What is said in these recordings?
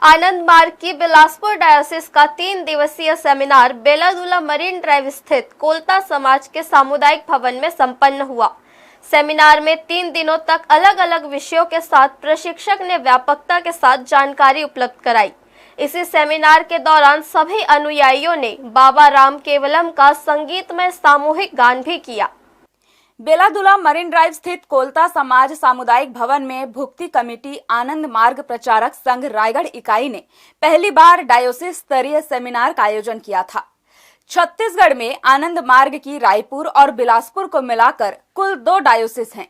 आनंद मार्ग की बिलासपुर डायोसिस का 3 दिवसीय सेमिनार बेलादुला मरीन ड्राइव स्थित कोलता समाज के सामुदायिक भवन में संपन्न हुआ। सेमिनार में 3 दिनों तक अलग अलग विषयों के साथ प्रशिक्षक ने व्यापकता के साथ जानकारी उपलब्ध कराई। इसी सेमिनार के दौरान सभी अनुयायियों ने बाबा राम केवलम का संगीतमय सामूहिक गान भी किया। बेलादुला मरीन ड्राइव स्थित कोलता समाज सामुदायिक भवन में भुक्ति कमेटी आनंद मार्ग प्रचारक संघ रायगढ़ इकाई ने पहली बार डायोसिस स्तरीय सेमिनार का आयोजन किया था। छत्तीसगढ़ में आनंद मार्ग की रायपुर और बिलासपुर को मिलाकर कुल 2 डायोसिस हैं।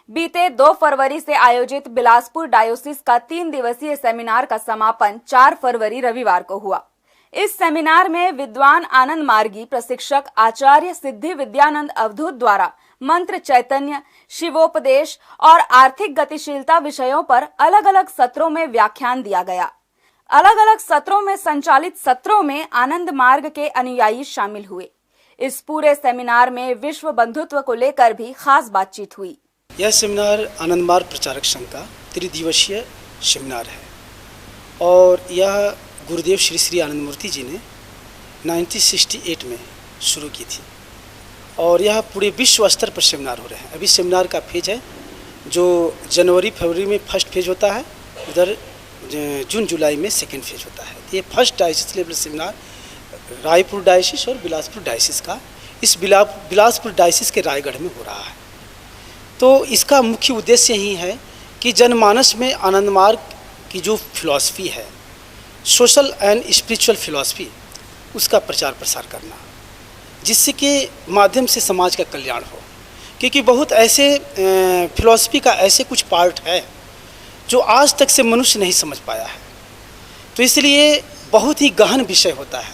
बीते 2 फरवरी से आयोजित बिलासपुर डायोसिस का 3 दिवसीय सेमिनार का समापन 4 फरवरी रविवार को हुआ। इस सेमिनार में विद्वान आनंद मार्गी प्रशिक्षक आचार्य सिद्धि विद्यानंद अवधूत द्वारा मंत्र चैतन्य, शिवोपदेश और आर्थिक गतिशीलता विषयों पर अलग अलग सत्रों में व्याख्यान दिया गया। अलग अलग सत्रों में संचालित सत्रों में आनंद मार्ग के अनुयायी शामिल हुए। इस पूरे सेमिनार में विश्व बंधुत्व को लेकर भी खास बातचीत हुई। यह सेमिनार आनंद मार्ग प्रचारक संघ का 3 दिवसीय सेमिनार है और यह गुरुदेव श्री श्री आनंद मूर्ति जी ने 1968 में शुरू की थी और यह पूरे विश्व स्तर पर सेमिनार हो रहे हैं। अभी सेमिनार का फेज है जो जनवरी फरवरी में फर्स्ट फेज होता है, उधर जून जुलाई में सेकेंड फेज होता है। ये फर्स्ट डायोसिस लेवल सेमिनार रायपुर डायोसिस और बिलासपुर डायोसिस का इस बिलासपुर डायोसिस के रायगढ़ में हो रहा है। तो इसका मुख्य उद्देश्य यही है कि जनमानस में आनंद मार्ग की जो फिलॉसफी है, सोशल एंड स्पिरिचुअल फिलॉसफी, उसका प्रचार प्रसार करना, जिससे के माध्यम से समाज का कल्याण हो। क्योंकि बहुत ऐसे फिलॉसफी का ऐसे कुछ पार्ट है जो आज तक से मनुष्य नहीं समझ पाया है, तो इसलिए बहुत ही गहन विषय होता है।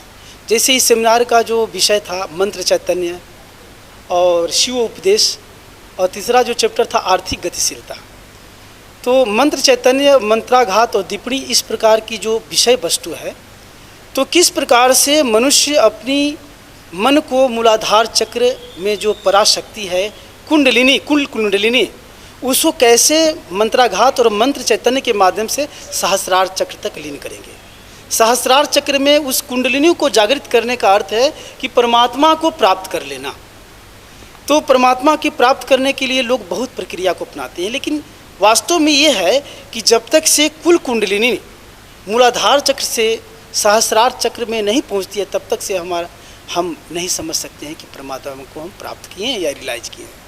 जैसे इस सेमिनार का जो विषय था मंत्र चैतन्य और शिव उपदेश, और तीसरा जो चैप्टर था आर्थिक गतिशीलता। तो मंत्र चैतन्य, मंत्राघात और दीपड़ी, इस प्रकार की जो विषय वस्तु है, तो किस प्रकार से मनुष्य अपनी मन को मूलाधार चक्र में जो पराशक्ति है कुंडलिनी, कुंडलिनी, उसको कैसे मंत्राघात और मंत्र चैतन्य के माध्यम से सहस्रार चक्र तक लीन करेंगे। सहस्रार चक्र में उस कुंडलिनी को जागृत करने का अर्थ है कि परमात्मा को प्राप्त कर लेना। तो परमात्मा की प्राप्त करने के लिए लोग बहुत प्रक्रिया को अपनाते हैं, लेकिन वास्तव में ये है कि जब तक से कुल कुंडलिनी मूलाधार चक्र से सहस्रार चक्र में नहीं पहुंचती है, तब तक से हम नहीं समझ सकते हैं कि परमात्मा को हम प्राप्त किए हैं या रियलाइज किए हैं।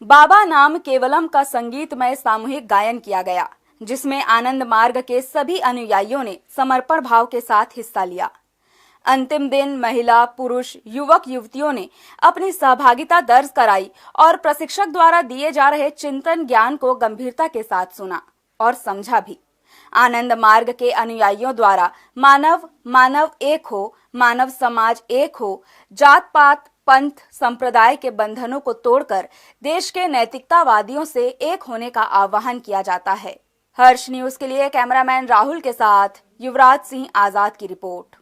बाबा नाम केवलम का संगीतमय सामूहिक गायन किया गया, जिसमें आनंद मार्ग के सभी अनुयायियों ने समर्पण भाव के साथ हिस्सा लिया। अंतिम दिन महिला, पुरुष, युवक युवतियों ने अपनी सहभागिता दर्ज कराई और प्रशिक्षक द्वारा दिए जा रहे चिंतन ज्ञान को गंभीरता के साथ सुना और समझा भी। आनंद मार्ग के अनुयायियों द्वारा मानव एक हो, मानव समाज एक हो, जात पात, पंथ, संप्रदाय के बंधनों को तोड़कर देश के नैतिकतावादियों से एक होने का आह्वान किया जाता है। हर्ष न्यूज के लिए कैमरामैन राहुल के साथ युवराज सिंह आजाद की रिपोर्ट।